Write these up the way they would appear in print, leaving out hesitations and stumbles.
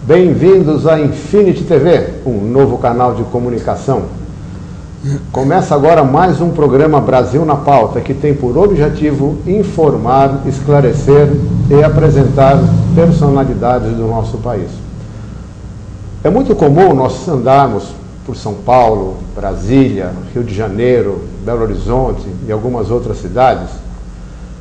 Bem-vindos à Infinity TV, um novo canal de comunicação. Começa agora mais um programa Brasil na Pauta, que tem por objetivo informar, esclarecer e apresentar personalidades do nosso país. É muito comum nós andarmos por São Paulo, Brasília, Rio de Janeiro, Belo Horizonte e algumas outras cidades,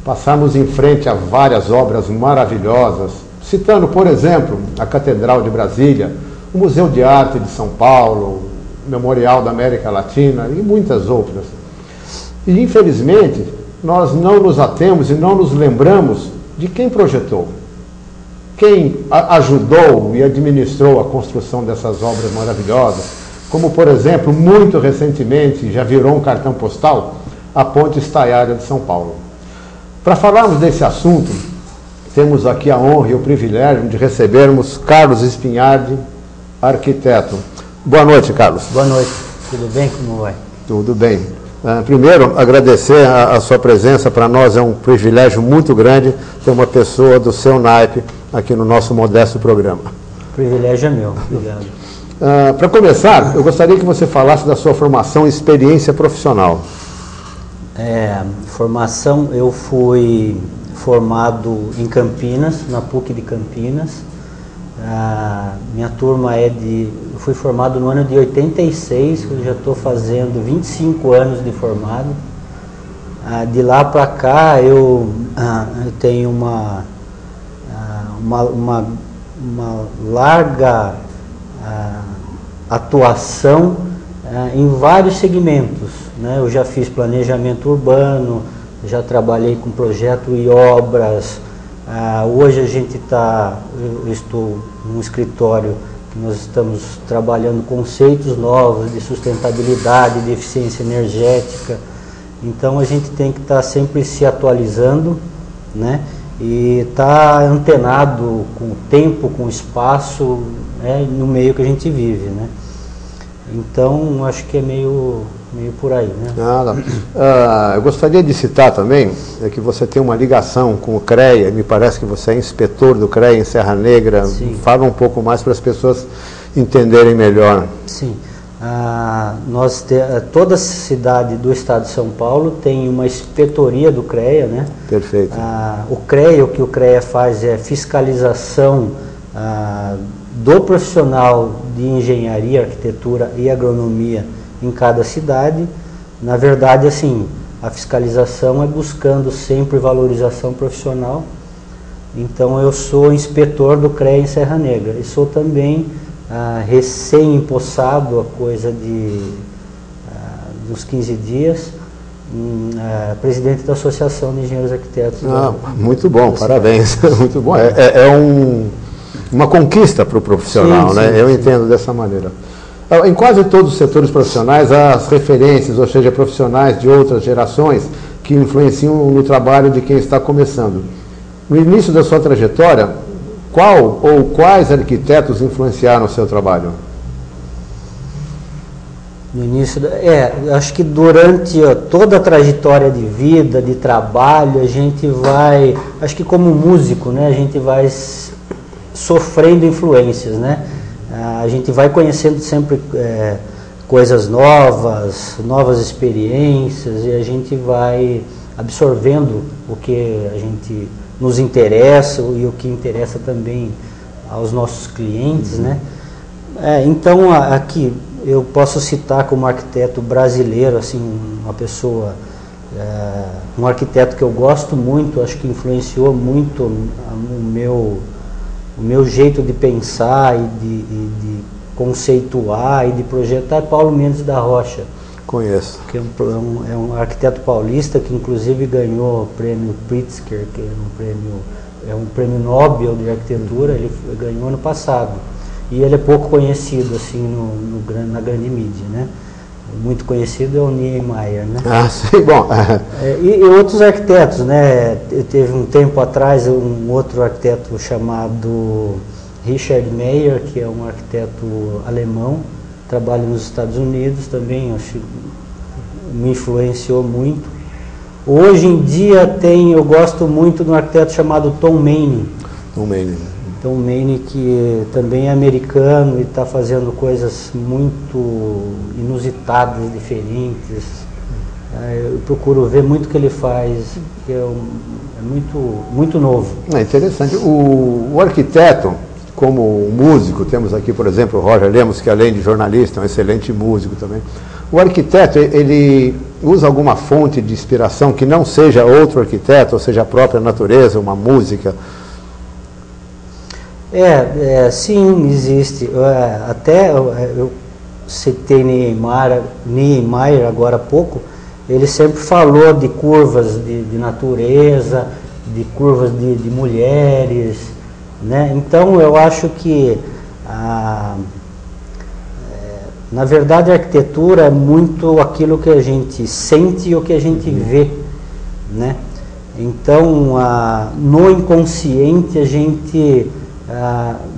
passarmos em frente a várias obras maravilhosas, citando, por exemplo, a Catedral de Brasília, o Museu de Arte de São Paulo, o Memorial da América Latina e muitas outras. E, infelizmente, nós não nos atemos e não nos lembramos de quem projetou, quem ajudou e administrou a construção dessas obras maravilhosas, como, por exemplo, muito recentemente, já virou um cartão postal, a Ponte Estaiada de São Paulo. Para falarmos desse assunto, temos aqui a honra e o privilégio de recebermos Carlos Espinhardi, arquiteto. Boa noite, Carlos. Boa noite. Tudo bem? Como vai? Tudo bem. Primeiro, agradecer a sua presença. Para nós é um privilégio muito grande ter uma pessoa do seu naipe aqui no nosso modesto programa. O privilégio é meu. Obrigado. Para começar, eu gostaria que você falasse da sua formação e experiência profissional. Formação, eu fui formado em Campinas, na PUC de Campinas. Minha turma eu fui formado no ano de 86, eu já estou fazendo 25 anos de formado. De lá para cá eu tenho uma larga atuação em vários segmentos, né? Eu já fiz planejamento urbano, já trabalhei com projeto e obras. Hoje eu estou num escritório que nós estamos trabalhando conceitos novos de sustentabilidade, de eficiência energética. Então a gente tem que estar sempre se atualizando, né? E estar antenado com o tempo, com o espaço, né? No meio que a gente vive, né? Então acho que é meio por aí, né? Eu gostaria de citar também que você tem uma ligação com o CREA, me parece que você é inspetor do CREA em Serra Negra. Sim. Fala um pouco mais para as pessoas entenderem melhor. Sim, toda cidade do estado de São Paulo tem uma inspetoria do CREA, né? Perfeito. O que o CREA faz é fiscalização do profissional de engenharia, arquitetura e agronomia em cada cidade. Na verdade, assim, a fiscalização é buscando sempre valorização profissional. Então eu sou inspetor do CREA em Serra Negra e sou também recém-empossado, a coisa de uns 15 dias, presidente da Associação de Engenheiros Arquitetos. Muito bom, parabéns. Muito bom. Uma conquista para o profissional, sim, né? Sim, eu entendo dessa maneira. Em quase todos os setores profissionais, há as referências, ou seja, profissionais de outras gerações que influenciam no trabalho de quem está começando. No início da sua trajetória, qual ou quais arquitetos influenciaram o seu trabalho? No início, acho que durante toda a trajetória de vida, de trabalho, a gente vai, acho que como músico, né, a gente vai sofrendo influências, né? A gente vai conhecendo sempre coisas novas experiências, e a gente vai absorvendo o que a gente nos interessa e o que interessa também aos nossos clientes, né? Então aqui eu posso citar como arquiteto brasileiro, assim, uma pessoa, um arquiteto que eu gosto muito, acho que influenciou muito o meu jeito de pensar e de conceituar e de projetar, é Paulo Mendes da Rocha. Conheço. Que é um arquiteto paulista que inclusive ganhou o prêmio Pritzker, que é um prêmio Nobel de arquitetura. Ele ganhou ano passado. E ele é pouco conhecido assim na grande mídia, né? muito conhecido é o Niemeyer, né? Ah, sim, bom. E outros arquitetos, né? Teve um tempo atrás um outro arquiteto chamado Richard Meier, que é um arquiteto alemão, trabalha nos Estados Unidos também, acho que me influenciou muito. Hoje em dia eu gosto muito de um arquiteto chamado Tom Maney. Tom Maney, que também é americano e está fazendo coisas muito inusitadas, diferentes. Eu procuro ver muito o que ele faz, que é muito novo. É interessante. O arquiteto, como músico, temos aqui, por exemplo, o Roger Lemos, que além de jornalista, é um excelente músico também. O arquiteto, ele usa alguma fonte de inspiração que não seja outro arquiteto, ou seja, a própria natureza, uma música? Sim, existe. Até eu citei Niemeyer agora há pouco, ele sempre falou de curvas de natureza, de curvas de mulheres, né? Então eu acho que na verdade a arquitetura é muito aquilo que a gente sente e o que a gente vê, né? Então no inconsciente a gente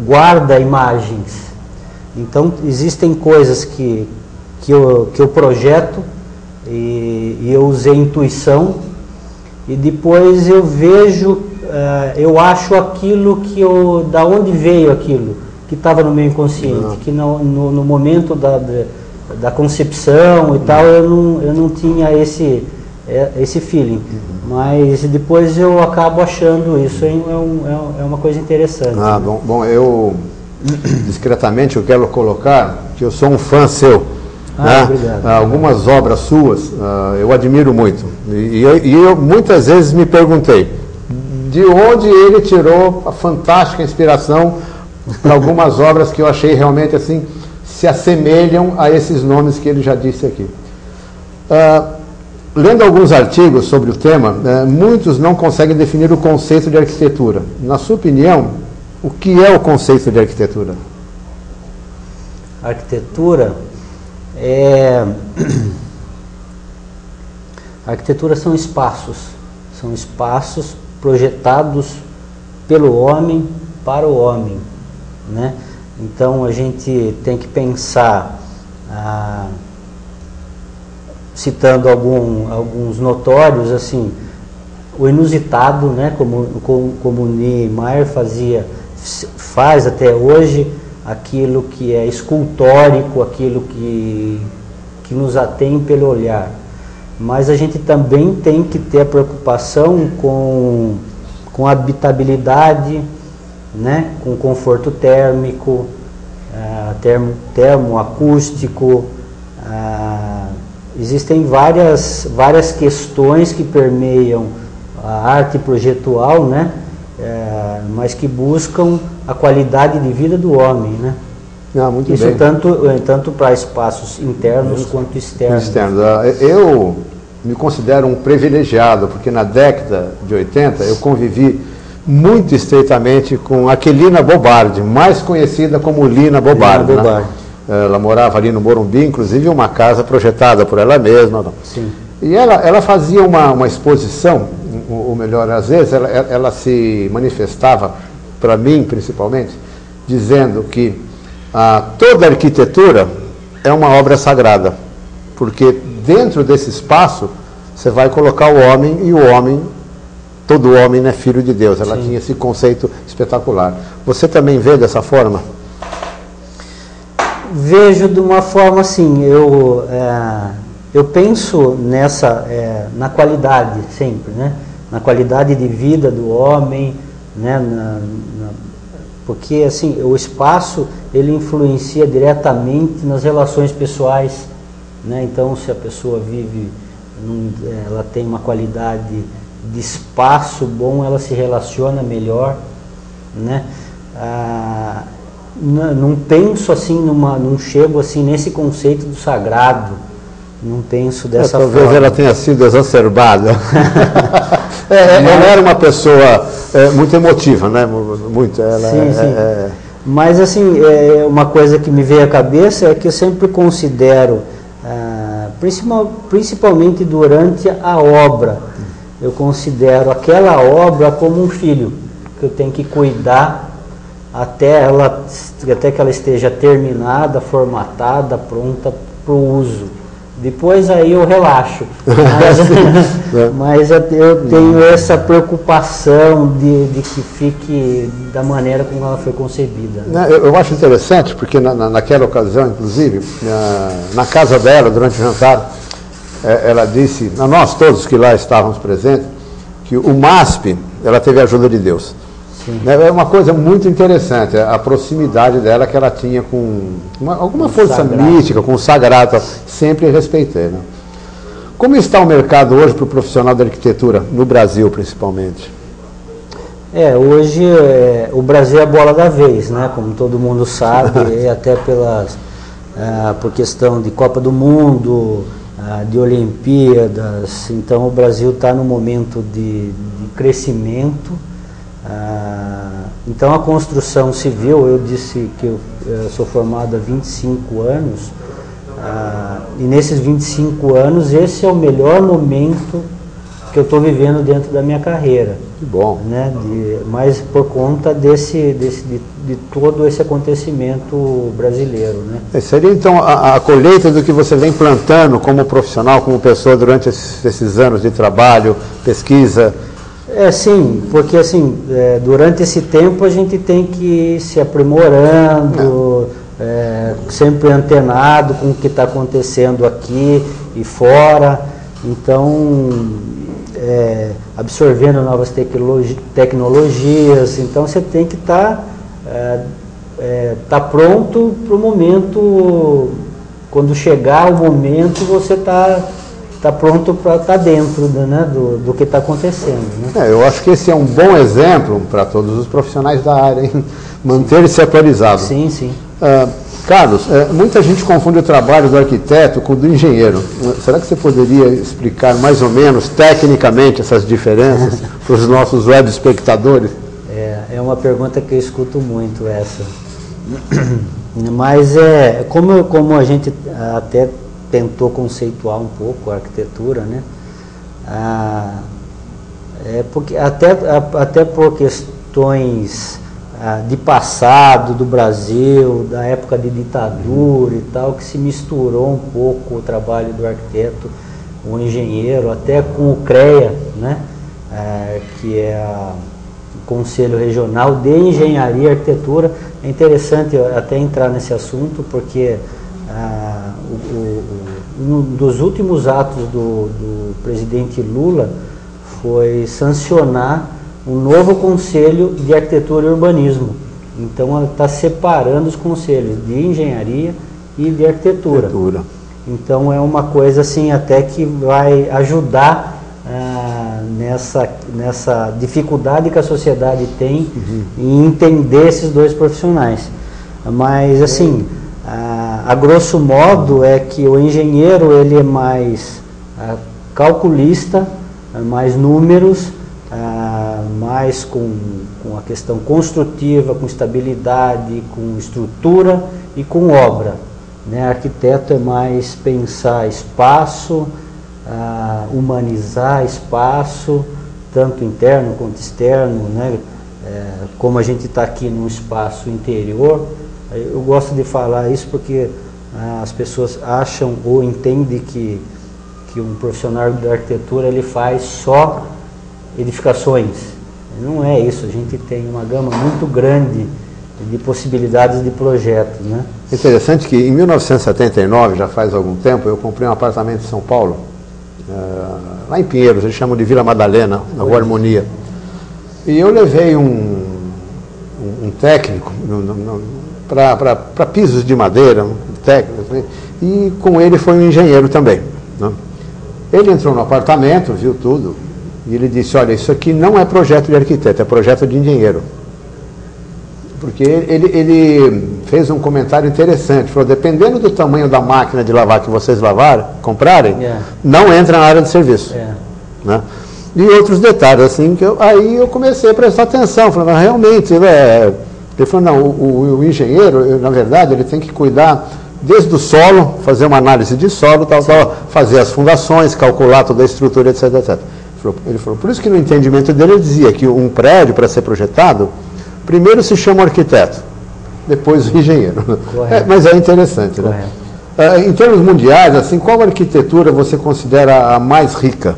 guarda imagens. Então existem coisas que eu projeto e eu usei intuição e depois eu vejo, eu acho aquilo da onde veio aquilo que estava no meu inconsciente, que no momento da concepção e tal eu não tinha esse feeling. Mas depois eu acabo achando isso, é uma coisa interessante. Bom, eu discretamente eu quero colocar que eu sou um fã seu. Né? Obrigado. Algumas obras suas eu admiro muito. E eu muitas vezes me perguntei de onde ele tirou a fantástica inspiração para algumas obras que eu achei realmente assim, se assemelham a esses nomes que ele já disse aqui. Lendo alguns artigos sobre o tema, muitos não conseguem definir o conceito de arquitetura. Na sua opinião, o que é o conceito de arquitetura? Arquitetura são espaços projetados pelo homem para o homem, né? Então a gente tem que pensar, citando alguns notórios, assim, o inusitado, né? Como Niemeyer faz até hoje, aquilo que é escultórico, aquilo que nos atém pelo olhar. Mas a gente também tem que ter a preocupação com a habitabilidade, né? Com conforto térmico, termoacústico. Existem várias questões que permeiam a arte projetual, né? Mas que buscam a qualidade de vida do homem, né? Muito isso bem. Tanto para espaços internos quanto externos. Eu me considero um privilegiado, porque na década de 80 eu convivi muito estreitamente com Aquilina Bobardi, mais conhecida como Lina Bobardi. Né? Ela morava ali no Morumbi, inclusive uma casa projetada por ela mesma. Sim. E ela fazia uma exposição, ou melhor, às vezes ela se manifestava, para mim principalmente, dizendo que toda arquitetura é uma obra sagrada, porque dentro desse espaço você vai colocar o homem, e todo homem é filho de Deus. Ela tinha esse conceito espetacular. Você também vê dessa forma? Vejo de uma forma assim, eu penso na qualidade sempre, né? Na qualidade de vida do homem, né? Porque assim, o espaço ele influencia diretamente nas relações pessoais, né? Então se a pessoa ela tem uma qualidade de espaço bom, ela se relaciona melhor, né? Não penso assim não chego assim nesse conceito do sagrado, não penso dessa forma. Talvez ela tenha sido exacerbada. Ela era uma pessoa muito emotiva, né? Muito. Sim. Mas assim, uma coisa que me veio à cabeça é que eu sempre considero principalmente durante a obra. Eu considero aquela obra como um filho, que eu tenho que cuidar até que ela esteja terminada, formatada, pronta para o uso. Depois aí eu relaxo, mas eu tenho essa preocupação de que fique da maneira como ela foi concebida. Eu acho interessante, porque naquela ocasião, inclusive, na casa dela, durante o jantar, ela disse, a nós todos que lá estávamos presentes, que o MASP, ela teve a ajuda de Deus. Sim. É uma coisa muito interessante, a proximidade dela que ela tinha com alguma força sagrado, mística, com o sagrado, sempre respeitei. Né? Como está o mercado hoje para o profissional da arquitetura, no Brasil principalmente? Hoje o Brasil é a bola da vez, né? Como todo mundo sabe, e até por questão de Copa do Mundo, de Olimpíadas, então o Brasil está no momento de crescimento. Então a construção civil, eu disse que eu sou formado há 25 anos, e nesses 25 anos esse é o melhor momento que eu estou vivendo dentro da minha carreira. Que bom. Né? Mas por conta de todo esse acontecimento brasileiro. Né? Seria então a colheita do que você vem plantando como profissional, como pessoa durante esses anos de trabalho, pesquisa? Sim, porque assim, durante esse tempo a gente tem que ir se aprimorando, sempre antenado com o que está acontecendo aqui e fora, então absorvendo novas tecnologias, então você tem que estar pronto para o momento, quando chegar o momento você está pronto para estar dentro do que está acontecendo. Né? Eu acho que esse é um bom exemplo para todos os profissionais da área, hein? Manter-se atualizado. Sim, sim. Carlos, muita gente confunde o trabalho do arquiteto com o do engenheiro. Será que você poderia explicar mais ou menos, tecnicamente, essas diferenças para os nossos web espectadores? É uma pergunta que eu escuto muito essa. Mas como a gente até tentou conceituar um pouco a arquitetura, né? Porque até por questões de passado do Brasil, da época de ditadura e tal, que se misturou um pouco o trabalho do arquiteto, o engenheiro, até com o CREA, né? Que é o Conselho Regional de Engenharia e Arquitetura. É interessante até entrar nesse assunto, porque um dos últimos atos do presidente Lula foi sancionar um novo Conselho de Arquitetura e Urbanismo. Então ela está separando os conselhos de engenharia e de arquitetura. Então é uma coisa assim até que vai ajudar nessa dificuldade que a sociedade tem em entender esses dois profissionais. Mas assim, a grosso modo é que o engenheiro ele é mais calculista, mais números, mais com a questão construtiva, com estabilidade, com estrutura e com obra. Né? Arquiteto é mais pensar espaço, humanizar espaço, tanto interno quanto externo, né? Como a gente está aqui num espaço interior, eu gosto de falar isso porque as pessoas acham ou entendem que um profissional da arquitetura ele faz só edificações. Não é isso, a gente tem uma gama muito grande de possibilidades de projetos. Né? Interessante que em 1979, já faz algum tempo, eu comprei um apartamento em São Paulo, lá em Pinheiros, eles chamam de Vila Madalena, na Rua Harmonia. E eu levei um técnico para pisos de madeira, um técnico, assim, e com ele foi um engenheiro também. Né? Ele entrou no apartamento, viu tudo, e ele disse, olha, isso aqui não é projeto de arquiteto, é projeto de engenheiro. Porque ele fez um comentário interessante, falou, dependendo do tamanho da máquina de lavar que vocês comprarem, não entra na área de serviço. Né? E outros detalhes, assim, aí eu comecei a prestar atenção, falando, realmente, ele falou, não, o engenheiro, na verdade, ele tem que cuidar desde o solo, fazer uma análise de solo, tal, fazer as fundações, calcular toda a estrutura, etc, etc. Ele falou, por isso que no entendimento dele ele dizia que um prédio, para ser projetado, primeiro se chama o arquiteto, depois o engenheiro. Mas é interessante, né? Em termos mundiais, assim, qual arquitetura você considera a mais rica?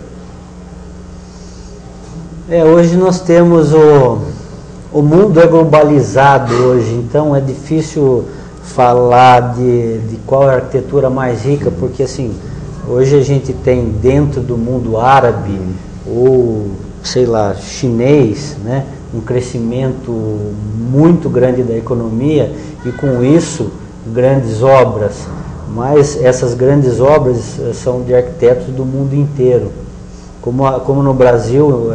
Hoje nós temos o mundo é globalizado hoje, então é difícil falar de qual é a arquitetura mais rica, porque assim, hoje a gente tem dentro do mundo árabe ou, sei lá, chinês, né, um crescimento muito grande da economia e com isso grandes obras, mas essas grandes obras são de arquitetos do mundo inteiro. Como no Brasil,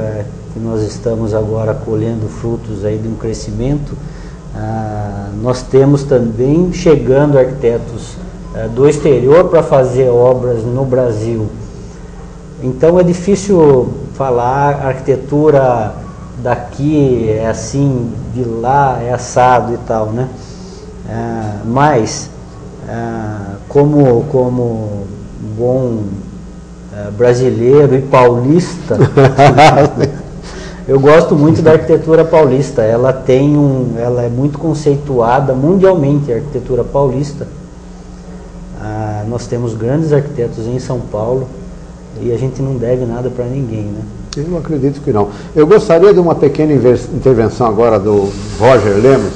que nós estamos agora colhendo frutos aí de um crescimento, nós temos também chegando arquitetos do exterior para fazer obras no Brasil. Então é difícil falar a arquitetura daqui é assim, de lá é assado e tal, né? Mas como bom brasileiro e paulista, eu gosto muito da arquitetura paulista. Ela é muito conceituada mundialmente, a arquitetura paulista. Nós temos grandes arquitetos em São Paulo e a gente não deve nada para ninguém, né? Eu acredito que não. Eu gostaria de uma pequena intervenção agora do Roger Lemos.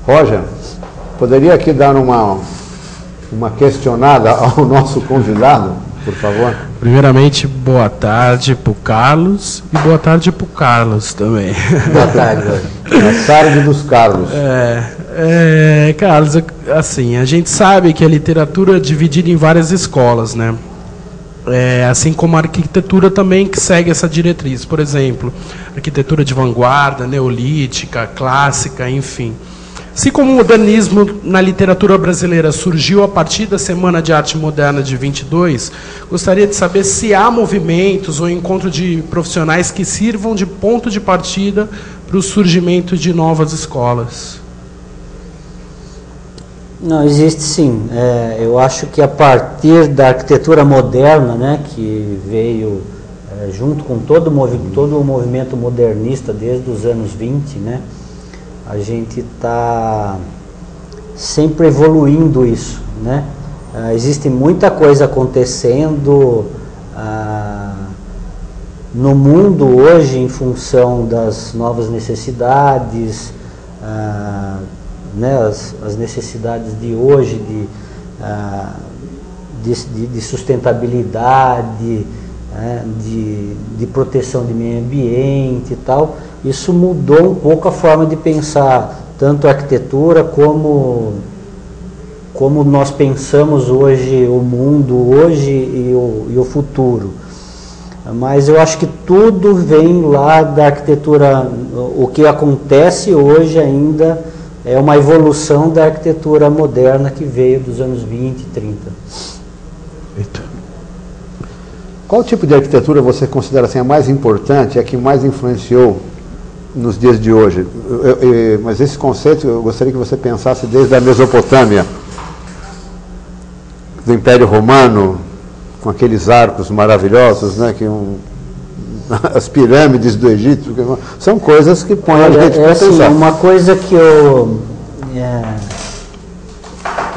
Roger, poderia aqui dar uma questionada ao nosso convidado, por favor? Primeiramente, boa tarde para o Carlos e boa tarde para o Carlos também. Boa tarde, Roger. Boa tarde dos Carlos. Carlos, assim, a gente sabe que a literatura é dividida em várias escolas, né? Assim como a arquitetura também que segue essa diretriz. Por exemplo, arquitetura de vanguarda, neolítica, clássica, enfim. Assim como o modernismo na literatura brasileira surgiu a partir da Semana de Arte Moderna de 22, gostaria de saber se há movimentos ou encontro de profissionais que sirvam de ponto de partida para o surgimento de novas escolas. Não, existe sim. Eu acho que a partir da arquitetura moderna, né, que veio junto com todo o movimento modernista desde os anos 20, né, a gente está sempre evoluindo isso, né? Existe muita coisa acontecendo no mundo hoje em função das novas necessidades, né, as necessidades de hoje de sustentabilidade, de proteção do meio ambiente e tal. Isso mudou um pouco a forma de pensar tanto a arquitetura como nós pensamos hoje o mundo hoje e o futuro. Mas eu acho que tudo vem lá da arquitetura. O que acontece hoje ainda é uma evolução da arquitetura moderna que veio dos anos 20 e 30. Eita. Qual tipo de arquitetura você considera assim, a mais importante, a que mais influenciou nos dias de hoje? Mas esse conceito eu gostaria que você pensasse desde a Mesopotâmia, do Império Romano, com aqueles arcos maravilhosos, né, as pirâmides do Egito, são coisas que põem a gente para assim, pensar. Uma coisa que eu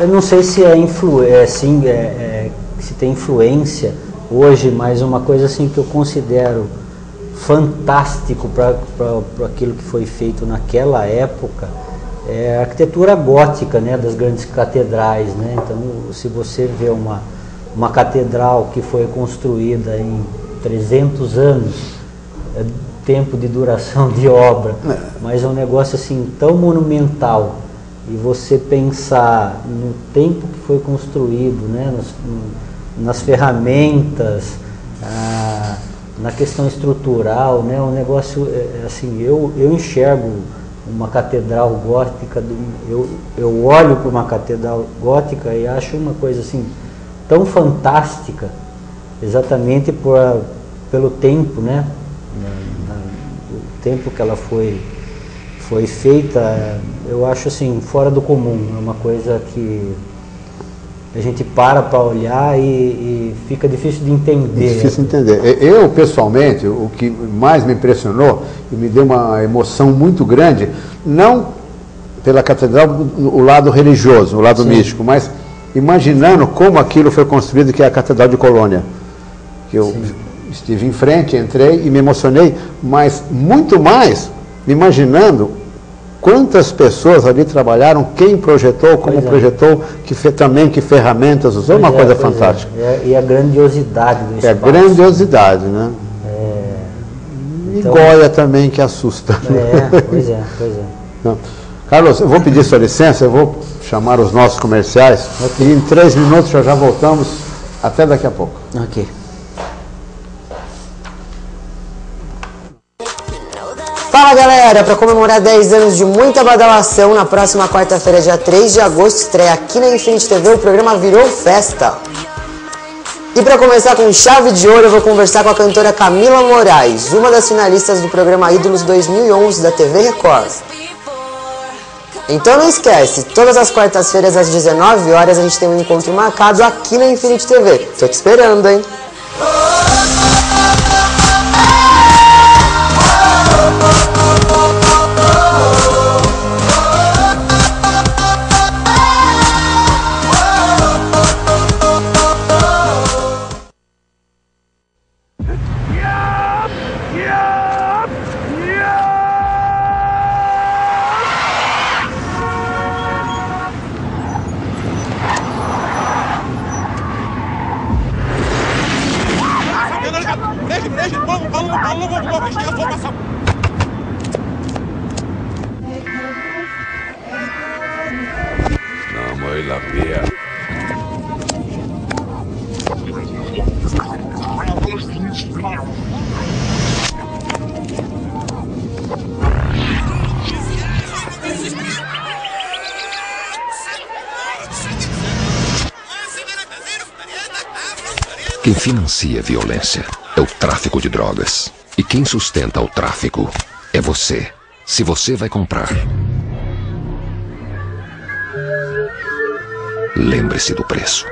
não sei se se tem influência hoje, mas uma coisa assim que eu considero fantástico para aquilo que foi feito naquela época é a arquitetura gótica, né, das grandes catedrais, né? Então, se você vê uma catedral que foi construída em 300 anos, tempo de duração de obra, mas é um negócio assim tão monumental, e você pensar no tempo que foi construído, né, nas ferramentas, na questão estrutural, né, um negócio assim, eu enxergo uma catedral gótica, eu olho para uma catedral gótica e acho uma coisa assim tão fantástica, exatamente pelo tempo, né, o tempo que ela foi feita. Eu acho assim fora do comum, é uma coisa que a gente para olhar e fica difícil de entender. É difícil de entender. Eu, pessoalmente, o que mais me impressionou e me deu uma emoção muito grande, não pela catedral, o lado religioso, o lado místico, mas imaginando como aquilo foi construído, que é a Catedral de Colônia. Que eu estive em frente, entrei e me emocionei, mas muito mais imaginando quantas pessoas ali trabalharam, quem projetou, como projetou, que ferramentas usou, uma coisa fantástica. E a grandiosidade do espaço. É a grandiosidade, né? Então, e Goya também, que assusta. Pois é. Não. Carlos, eu vou pedir sua licença, eu vou chamar os nossos comerciais e em 3 minutos já voltamos. Até daqui a pouco. Ok. Fala galera, para comemorar 10 anos de muita badalação, na próxima quarta-feira, dia 3 de agosto, estreia aqui na Infinity TV o programa Virou Festa. E para começar com chave de ouro, eu vou conversar com a cantora Camila Moraes, uma das finalistas do programa Ídolos 2011 da TV Record. Então não esquece, todas as quartas-feiras às 19 horas a gente tem um encontro marcado aqui na Infinity TV. Tô te esperando, hein? Quem financia a violência é o tráfico de drogas. E quem sustenta o tráfico é você. Se você vai comprar, lembre-se do preço.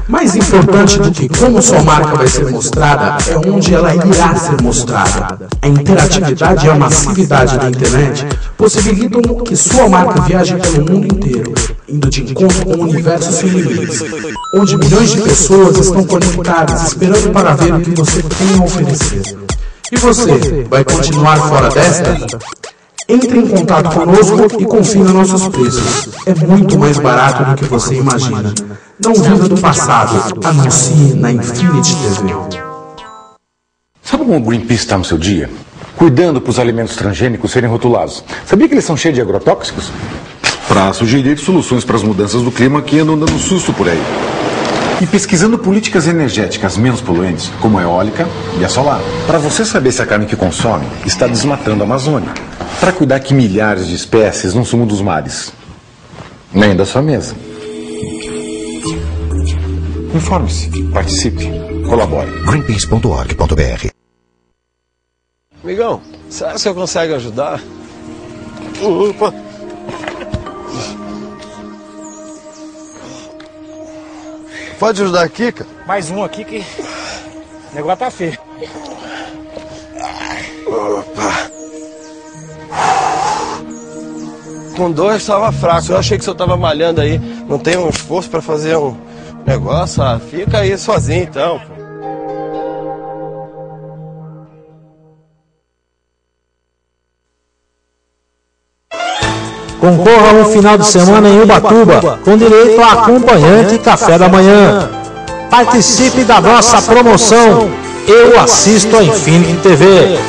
Mais importante do que como sua marca vai ser mostrada é onde ela irá ser mostrada. A interatividade e a massividade da internet possibilitam que sua marca viaje pelo mundo inteiro, indo de encontro com um universo sem limites, onde milhões de pessoas estão conectadas esperando para ver o que você tem a oferecer. E você, vai continuar fora desta? Entre em contato conosco e confie nos nossos preços. É muito mais barato do que você imagina. Não viva do passado. Anuncie na Infinity TV. Sabe como o Greenpeace está no seu dia? Cuidando para os alimentos transgênicos serem rotulados. Sabia que eles são cheios de agrotóxicos? Para sugerir soluções para as mudanças do clima que andam dando susto por aí. E pesquisando políticas energéticas menos poluentes, como a eólica e a solar. Para você saber se a carne que consome está desmatando a Amazônia. Para cuidar que milhares de espécies não sumam dos mares. Nem da sua mesa. Informe-se, participe, colabore. Greenpeace.org.br. Amigão, será que você consegue ajudar? Opa! Pode ajudar aqui, cara? Mais um aqui que o negócio tá feio. Opa! Com 2 estava fraco. Eu achei que o senhor estava malhando aí. Não tem um esforço para fazer um negócio? Ah, fica aí sozinho então. Concorra a um final de semana em Ubatuba, com direito a acompanhante e café da manhã. Participe da nossa promoção Eu Assisto a Infinity TV.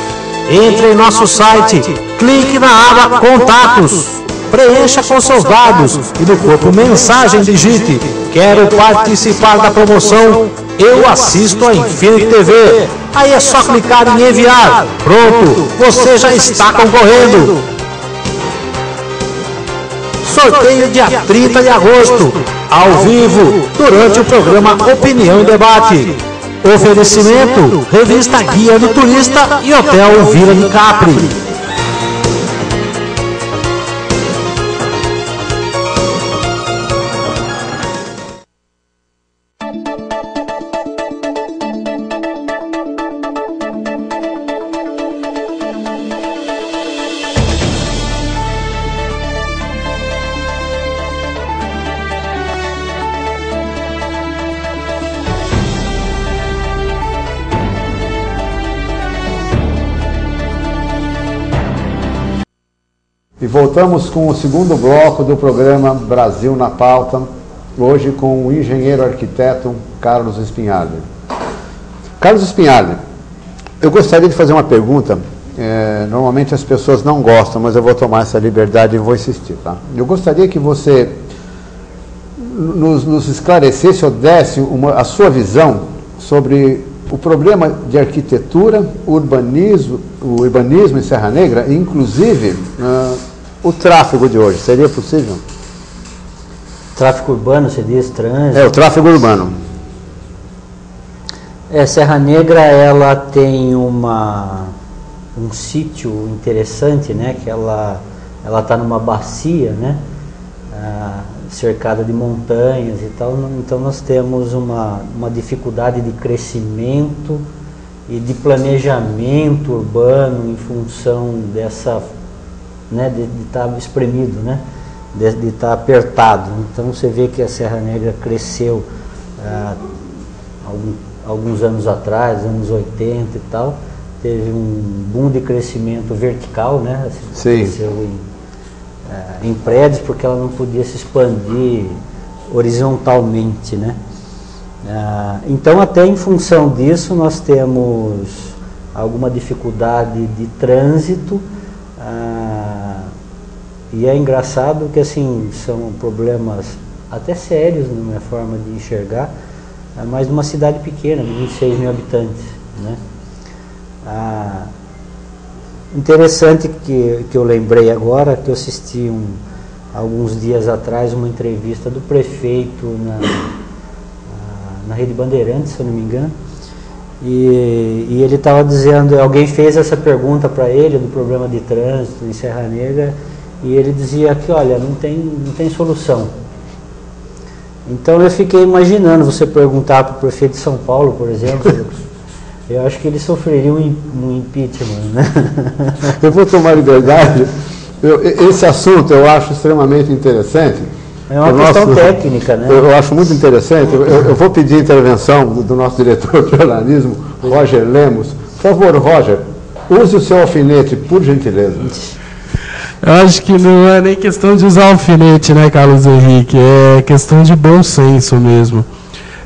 Entre em nosso site, clique na aba Contatos, preencha com seus dados e no corpo Mensagem digite: quero participar da promoção Eu Assisto a Infinity TV. Aí é só clicar em enviar. Pronto, você já está concorrendo. Sorteio dia 30 de agosto, ao vivo, durante o programa Opinião e Debate. Oferecimento, Revista Guia do Turista e Hotel Vila de Capri. E voltamos com o segundo bloco do programa Brasil na Pauta, hoje com o engenheiro arquiteto Carlos Spinardi. Carlos Spinardi, eu gostaria de fazer uma pergunta, normalmente as pessoas não gostam, mas eu vou tomar essa liberdade e vou insistir, tá? Eu gostaria que você nos esclarecesse ou desse a sua visão sobre o problema de arquitetura, o urbanismo em Serra Negra, e inclusive o tráfego de hoje. Seria possível? Tráfego urbano, você diz, trânsito? O tráfego urbano. Serra Negra, ela tem um sítio interessante, né? Que ela está numa bacia, né? Cercada de montanhas e tal, então nós temos uma dificuldade de crescimento e de planejamento urbano em função dessa, né, de estar espremido, né, de estar apertado. Então você vê que a Serra Negra cresceu alguns anos atrás, anos 80 e tal, teve um boom de crescimento vertical, né, cresceu em prédios, porque ela não podia se expandir horizontalmente, né? Então, até em função disso, nós temos alguma dificuldade de trânsito, e é engraçado que, assim, são problemas até sérios na minha forma de enxergar, mas numa cidade pequena, de 26 mil habitantes, né? Interessante que eu lembrei agora, que eu assisti alguns dias atrás uma entrevista do prefeito na Rede Bandeirantes, se eu não me engano, e ele estava dizendo, alguém fez essa pergunta para ele do problema de trânsito em Serra Negra, e ele dizia que, olha, não tem solução. Então eu fiquei imaginando você perguntar para o prefeito de São Paulo, por exemplo, eu acho que ele sofreria um impeachment, né? Eu vou tomar liberdade. Esse assunto eu acho extremamente interessante. É uma questão técnica, né? Eu acho muito interessante. Eu vou pedir a intervenção do nosso diretor de jornalismo, Roger Lemos. Por favor, Roger, use o seu alfinete, por gentileza. Eu acho que não é nem questão de usar alfinete, né, Carlos Henrique? É questão de bom senso mesmo.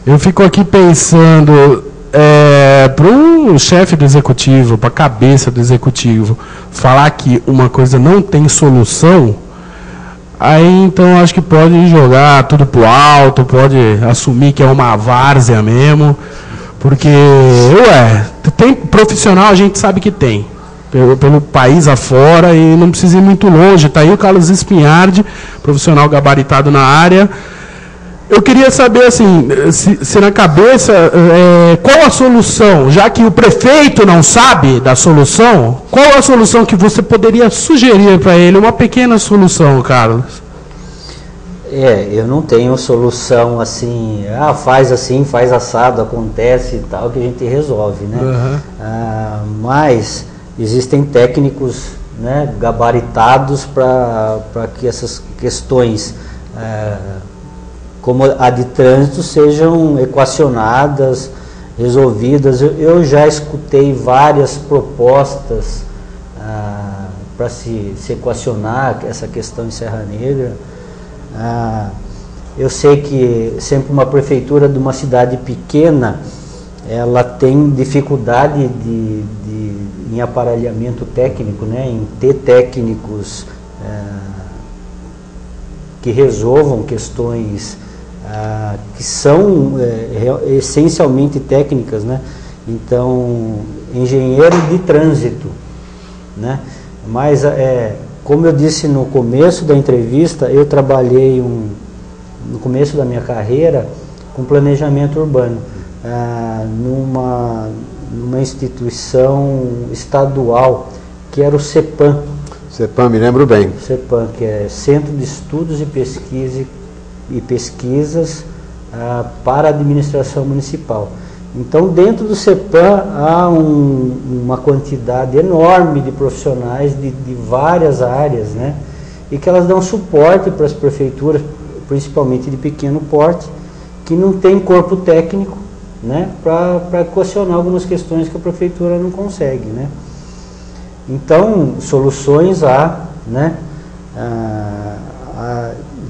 Eu fico aqui pensando... para o chefe do executivo, para a cabeça do executivo, falar que uma coisa não tem solução, aí então acho que pode jogar tudo pro alto, pode assumir que é uma várzea mesmo, porque, tem profissional, a gente sabe que tem, pelo país afora, e não precisa ir muito longe. Está aí o Carlos Spinardi, profissional gabaritado na área. Eu queria saber, assim, se na cabeça, qual a solução, já que o prefeito não sabe da solução, qual a solução que você poderia sugerir para ele? Uma pequena solução, Carlos. Eu não tenho solução assim, faz assim, faz assado, acontece e tal, que a gente resolve, né? Uhum. Mas existem técnicos, né, gabaritados para que essas questões... como a de trânsito, sejam equacionadas, resolvidas. Eu já escutei várias propostas para se equacionar essa questão em Serra Negra. Eu sei que sempre uma prefeitura de uma cidade pequena, ela tem dificuldade em aparelhamento técnico, né, em ter técnicos que resolvam questões que são essencialmente técnicas, né? Então, engenheiro de trânsito, né? Mas, como eu disse no começo da entrevista, eu trabalhei no começo da minha carreira com planejamento urbano. numa instituição estadual, que era o CEPAM. CEPAM, me lembro bem. CEPAM, que é Centro de Estudos e Pesquisas para a Administração Municipal. Então, dentro do CEPAM há uma quantidade enorme de profissionais de várias áreas, né? E que elas dão suporte para as prefeituras, principalmente de pequeno porte, que não tem corpo técnico, né? Para equacionar algumas questões que a prefeitura não consegue, né? Então, soluções há, né?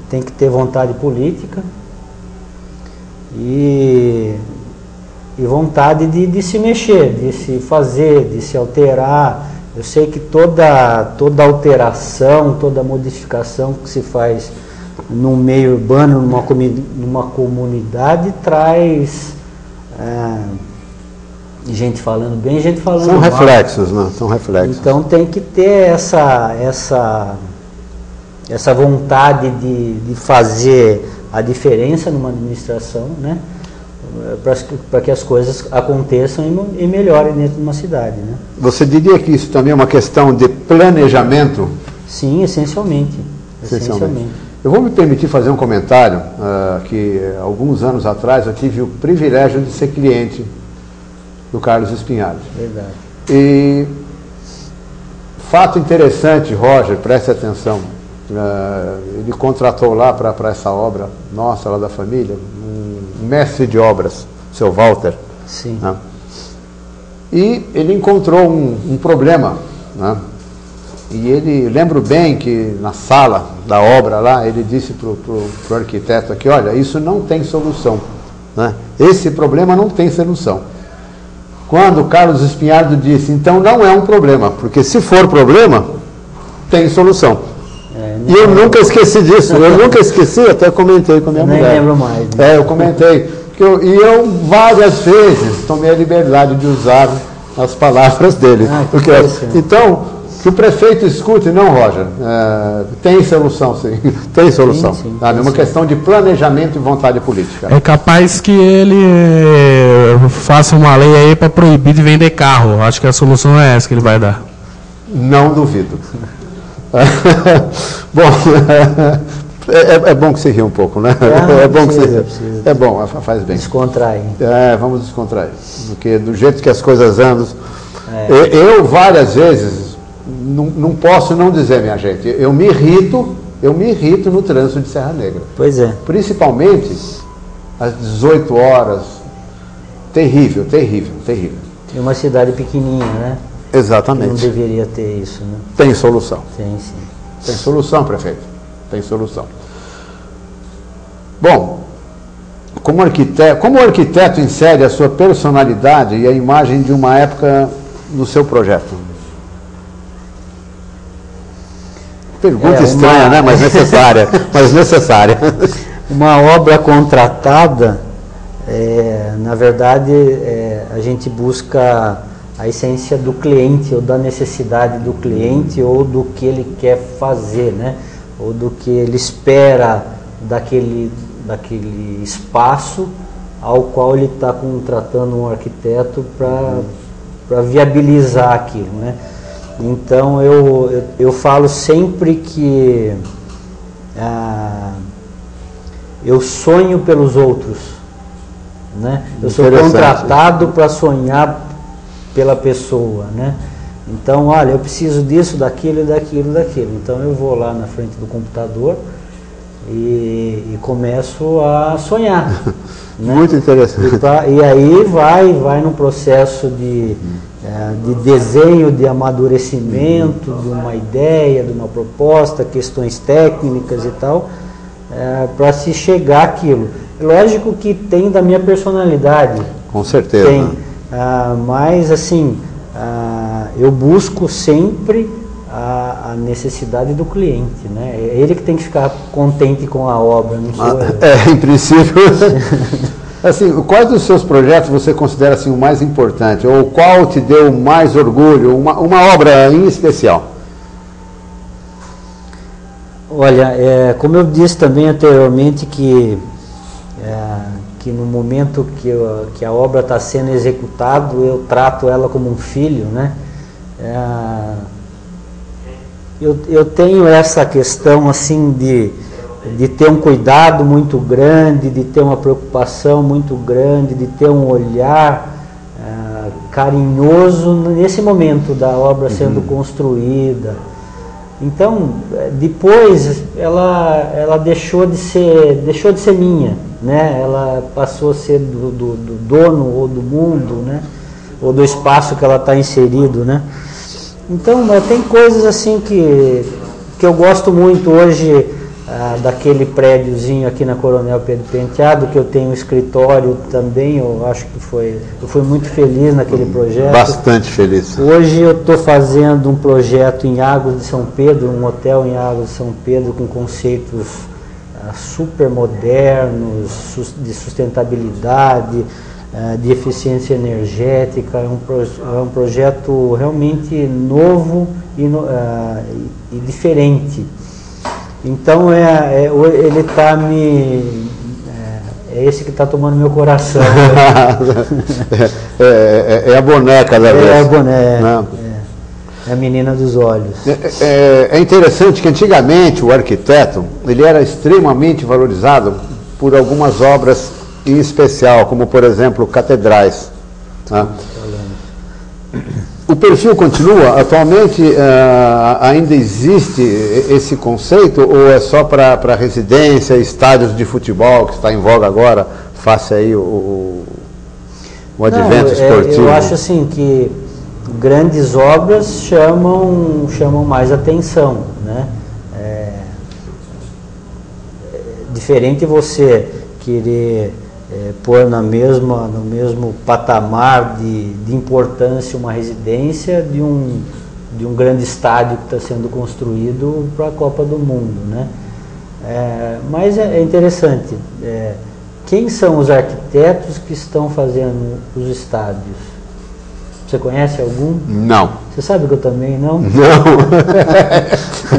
Tem que ter vontade política e vontade de se mexer, de se fazer, de se alterar. Eu sei que toda alteração, toda modificação que se faz num meio urbano, numa comunidade, traz gente falando bem, gente falando mal. São reflexos, né? São reflexos. Então tem que ter essa vontade de fazer a diferença numa administração, né? Para que as coisas aconteçam e melhorem dentro de uma cidade, né? Você diria que isso também é uma questão de planejamento? Sim, essencialmente. Eu vou me permitir fazer um comentário, que alguns anos atrás eu tive o privilégio de ser cliente do Carlos Espinhari. Verdade. E fato interessante, Roger, preste atenção, ele contratou lá para essa obra nossa, lá da família, um mestre de obras, seu Walter. Sim. Né? E ele encontrou um problema, né? E ele, lembro bem que na sala da obra lá, ele disse para o arquiteto aqui, olha, isso não tem solução, né? Esse problema não tem solução. Quando o Carlos Espinhardo disse, então não é um problema, porque se for problema, tem solução. E eu nunca esqueci disso, até comentei com a minha mulher. Nem lembro mais. Né? Eu comentei. Eu várias vezes tomei a liberdade de usar as palavras dele. Então, que o prefeito escute, não, Roger, tem solução, sim. Tem solução. Sim, é uma questão de planejamento e vontade política. É capaz que ele faça uma lei aí para proibir de vender carro. Acho que a solução é essa que ele vai dar. Não duvido. Bom, é bom que você ri um pouco, né? É bom que você ri. É bom, faz bem. Descontrair. Vamos descontrair. Porque do jeito que as coisas andam. Eu várias vezes, não posso não dizer, minha gente, eu me irrito no trânsito de Serra Negra. Pois é. Principalmente às 18 horas. Terrível. E uma cidade pequenininha, né? Exatamente. Não deveria ter isso, né? Tem solução. Sim. Tem solução, prefeito. Tem solução. Bom, como o arquiteto insere a sua personalidade e a imagem de uma época no seu projeto? Pergunta estranha, né? Mas necessária. Uma obra contratada, na verdade, a gente busca a essência do cliente, ou da necessidade do cliente, ou do que ele quer fazer, né? Ou do que ele espera daquele espaço ao qual ele está contratando um arquiteto para viabilizar aquilo, né? Então eu falo sempre que eu sonho pelos outros, né? Eu sou contratado para sonhar pela pessoa, né? Então, olha, eu preciso disso, daquilo. Então eu vou lá na frente do computador e começo a sonhar. Né? Muito interessante. E aí vai num processo de desenho, de amadurecimento, de uma ideia, de uma proposta, questões técnicas e tal, para se chegar àquilo. Lógico que tem da minha personalidade. Com certeza. Tem. Mas assim, eu busco sempre a necessidade do cliente, né? É ele que tem que ficar contente com a obra, não sou eu. Em princípio. Assim, quais dos seus projetos você considera assim, o mais importante? Ou qual te deu mais orgulho? Uma obra em especial? Olha, como eu disse também anteriormente que que no momento que a obra está sendo executada, eu trato ela como um filho, né? Eu tenho essa questão assim de ter um cuidado muito grande, de ter uma preocupação muito grande, de ter um olhar carinhoso nesse momento da obra sendo construída. Então, depois ela deixou de ser minha, né? Ela passou a ser do dono ou do mundo, né? Ou do espaço que ela está inserido, né? Então, tem coisas assim que eu gosto muito hoje, daquele prédiozinho aqui na Coronel Pedro Penteado, que eu tenho um escritório também. Eu acho que eu fui muito feliz naquele projeto. Bastante feliz. Hoje eu estou fazendo um projeto em Águas de São Pedro, um hotel em Águas de São Pedro com conceitos super modernos, de sustentabilidade, de eficiência energética. É um projeto realmente novo e diferente. Então ele está é esse que está tomando meu coração. É a boneca da vez. É a boneca. É a menina dos olhos. É interessante que antigamente o arquiteto ele era extremamente valorizado por algumas obras em especial, como por exemplo catedrais. Né? O perfil continua? Atualmente ainda existe esse conceito ou é só para residência, estádios de futebol, que está em voga agora, face aí o advento esportivo? Eu acho assim que grandes obras chamam mais atenção, né? Diferente você querer pôr no mesmo patamar de importância uma residência de um grande estádio que está sendo construído para a Copa do Mundo, né? Mas é interessante. Quem são os arquitetos que estão fazendo os estádios? Você conhece algum? Não. Você sabe que eu também não? Não.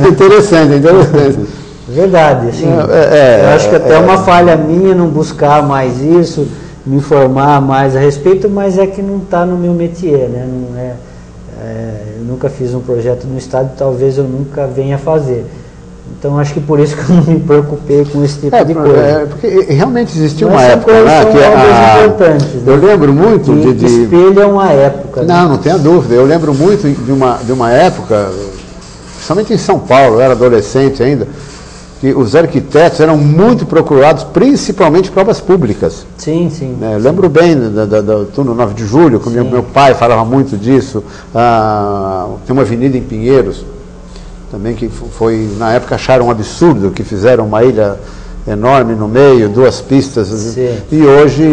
Interessante. Verdade, assim, eu acho que até é uma falha minha não buscar mais isso, me informar mais a respeito, mas é que não está no meu métier, né? Eu nunca fiz um projeto no estádio, talvez eu nunca venha fazer. Então acho que por isso que eu não me preocupei com esse tipo de coisa. Porque realmente existiu mas uma época importantes, né? Eu lembro muito que espelham a época. Não tenha dúvida. Eu lembro muito de uma época, principalmente em São Paulo, eu era adolescente ainda, que os arquitetos eram muito procurados, principalmente para obras públicas. Sim. Eu lembro bem do túnel 9 de Julho, que meu pai falava muito disso. Tem uma avenida em Pinheiros, também que foi, na época acharam um absurdo, que fizeram uma ilha enorme no meio, 2 pistas, Sim. E hoje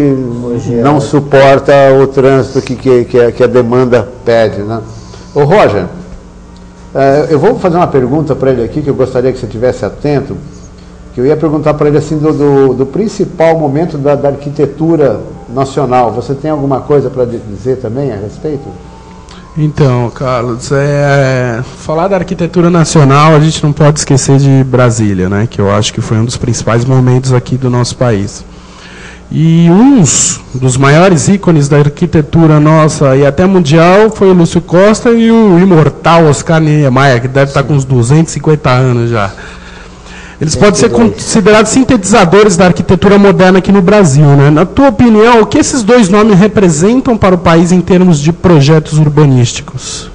não suporta o trânsito que a demanda pede, né? Ô Roger, eu vou fazer uma pergunta para ele aqui, que eu gostaria que você estivesse atento, que eu ia perguntar para ele assim do principal momento da arquitetura nacional. Você tem alguma coisa para dizer também a respeito? Então, Carlos, falar da arquitetura nacional, a gente não pode esquecer de Brasília, né? Que eu acho que foi um dos principais momentos aqui do nosso país. E um dos maiores ícones da arquitetura nossa e até mundial foi o Lúcio Costa e o imortal Oscar Niemeyer, que deve estar com uns 250 anos já. Eles podem ser considerados sintetizadores da arquitetura moderna aqui no Brasil, né? Na tua opinião, o que esses dois nomes representam para o país em termos de projetos urbanísticos?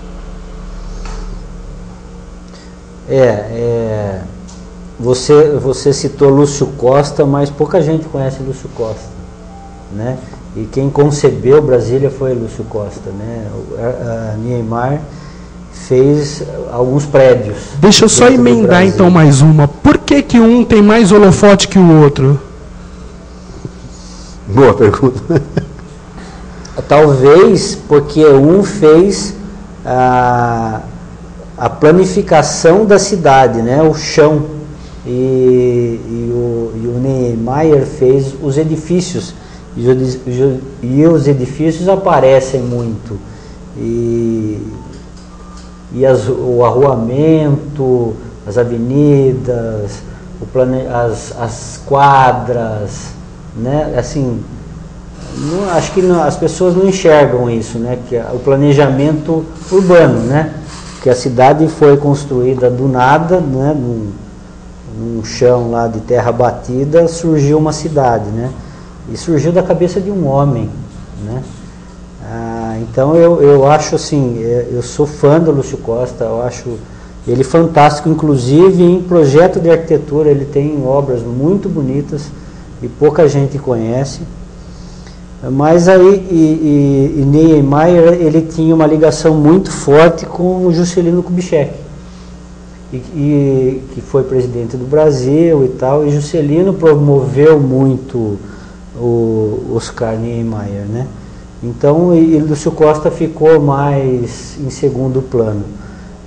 Você citou Lúcio Costa, mas pouca gente conhece Lúcio Costa, né? E quem concebeu Brasília foi Lúcio Costa, né? A Niemeyer fez alguns prédios. Deixa eu só emendar então mais uma. Por que um tem mais holofote que o outro? Boa pergunta. Talvez porque um fez a planificação da cidade, né? O chão. E o Niemeyer fez os edifícios. E os edifícios aparecem muito. O arruamento, as avenidas, as quadras, né? Assim, acho que as pessoas não enxergam isso, né? Que o planejamento urbano, né? Que a cidade foi construída do nada, né? Num chão lá de terra batida, surgiu uma cidade, né? E surgiu da cabeça de um homem, né? Então eu acho assim, eu sou fã do Lúcio Costa, eu acho ele fantástico, inclusive em projeto de arquitetura, ele tem obras muito bonitas e pouca gente conhece. Mas aí, Niemeyer, ele tinha uma ligação muito forte com o Juscelino Kubitschek, que foi presidente do Brasil e tal, e Juscelino promoveu muito o Oscar Niemeyer, né? Então, e Lúcio Costa ficou mais em segundo plano.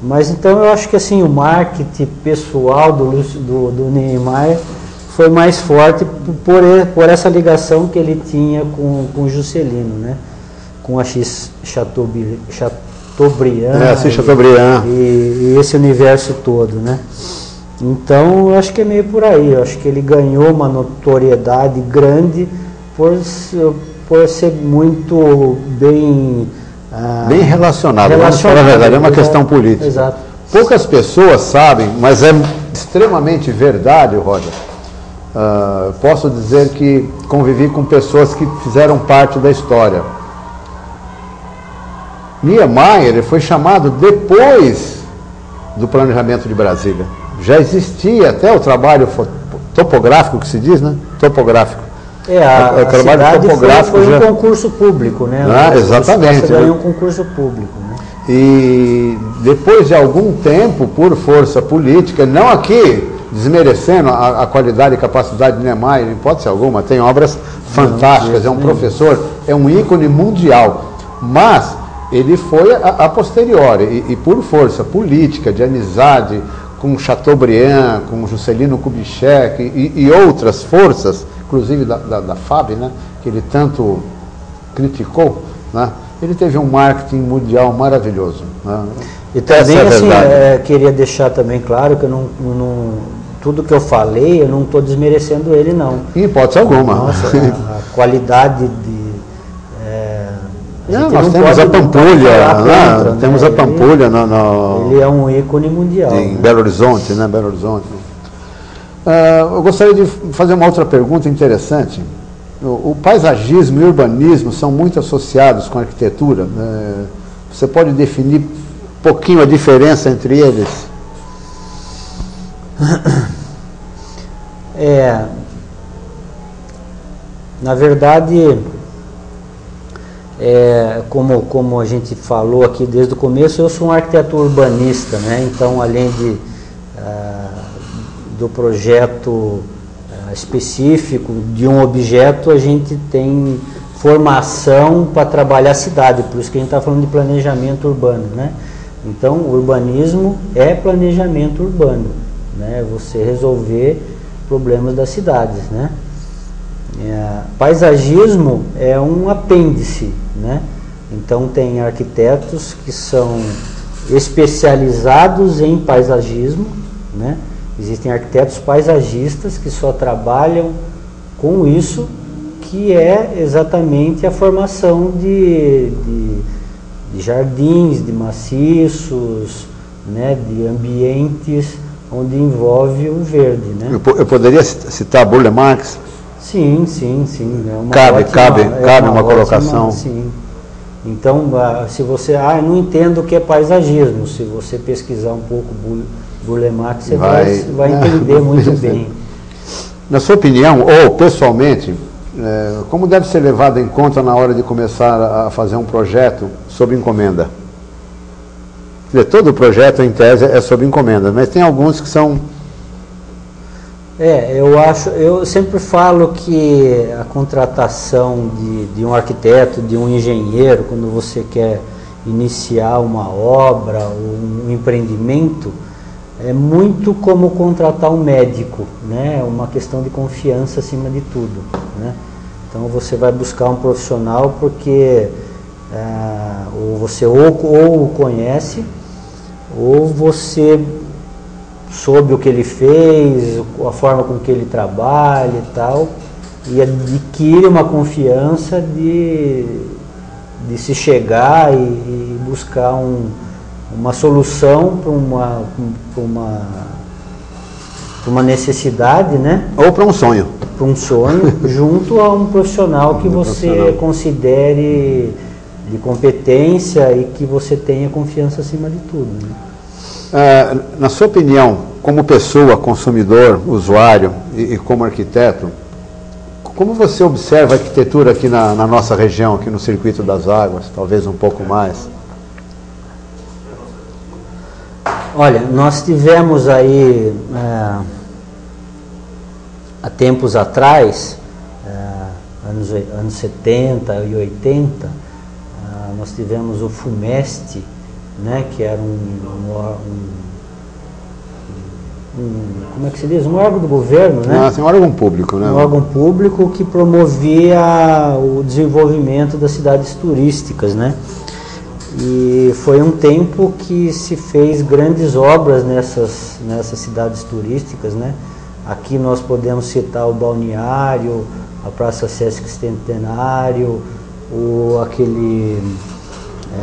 Mas então eu acho que assim, o marketing pessoal do Niemeyer foi mais forte por essa ligação que ele tinha com o Juscelino, né? Com a Chateaubriand, Chateaubriand. E esse universo todo, né? Então eu acho que é meio por aí. Eu acho que ele ganhou uma notoriedade grande por ser muito bem relacionado. Vamos falar a verdade, é uma questão política. Exato. Poucas pessoas sabem, mas é extremamente verdade, Roger. Posso dizer que convivi com pessoas que fizeram parte da história. Niemeyer foi chamado depois do planejamento de Brasília. Já existia até o trabalho topográfico, que se diz, né? Topográfico. A trabalho cidade topográfico foi já... um concurso público, né? Exatamente. Você ganhou um concurso público, né? E depois de algum tempo, por força política, não aqui desmerecendo a qualidade e capacidade de Niemeyer, em hipótese alguma, tem obras fantásticas, é um professor, é um ícone mundial, mas ele foi a posteriori, e por força política, de amizade com Chateaubriand, com Juscelino Kubitschek e outras forças, inclusive da FAB, né, que ele tanto criticou, né, ele teve um marketing mundial maravilhoso. Né? E também, assim, queria deixar também claro que tudo que eu falei, eu não estou desmerecendo ele, não. Em hipótese alguma. Nossa, a qualidade de... nós temos a Pampulha, temos a Pampulha ele é um ícone mundial. Em Belo Horizonte, né? Belo Horizonte. Eu gostaria de fazer uma outra pergunta interessante. O paisagismo e o urbanismo são muito associados com a arquitetura. Você pode definir um pouquinho a diferença entre eles? Na verdade, como a gente falou aqui desde o começo, eu sou um arquiteto urbanista, né? Então, além do projeto específico de um objeto, a gente tem formação para trabalhar a cidade, por isso que a gente está falando de planejamento urbano, né? Então, o urbanismo é planejamento urbano, né? Você resolver problemas das cidades, né? Paisagismo é um apêndice, né? Então, tem arquitetos que são especializados em paisagismo, né? Existem arquitetos paisagistas que só trabalham com isso, que é exatamente a formação de jardins, de maciços, né, de ambientes onde envolve o verde, né? Eu poderia citar Burle Marx? Sim. Cabe uma colocação. Sim. Então, se você... eu não entendo o que é paisagismo. Se você pesquisar um pouco Burle Marx, você vai entender muito bem. Na sua opinião, ou pessoalmente, como deve ser levado em conta na hora de começar a fazer um projeto sob encomenda? Quer dizer, todo projeto, em tese, é sob encomenda, mas tem alguns que são... eu sempre falo que a contratação de um arquiteto, de um engenheiro, quando você quer iniciar uma obra ou um empreendimento, é muito como contratar um médico, né? Uma questão de confiança acima de tudo, né? Então você vai buscar um profissional porque ou você ou o conhece, ou você soube o que ele fez, a forma com que ele trabalha e tal, e adquire uma confiança de se chegar e buscar uma solução para uma necessidade, né? Ou para um sonho. Para um sonho, junto a um profissional que você considere de competência e que você tenha confiança acima de tudo, né? Na sua opinião, como pessoa, consumidor, usuário e como arquiteto, como você observa a arquitetura aqui na nossa região, aqui no Circuito das Águas, talvez um pouco mais? Olha, nós tivemos aí, há tempos atrás, anos 70 e 80, nós tivemos o FUMEST, né, que era como é que se diz? Um órgão do governo, né? Um órgão público, né? Um órgão público que promovia o desenvolvimento das cidades turísticas, né? E foi um tempo que se fez grandes obras nessas cidades turísticas, né? Aqui nós podemos citar o Balneário, a Praça Sesc Centenário, aquele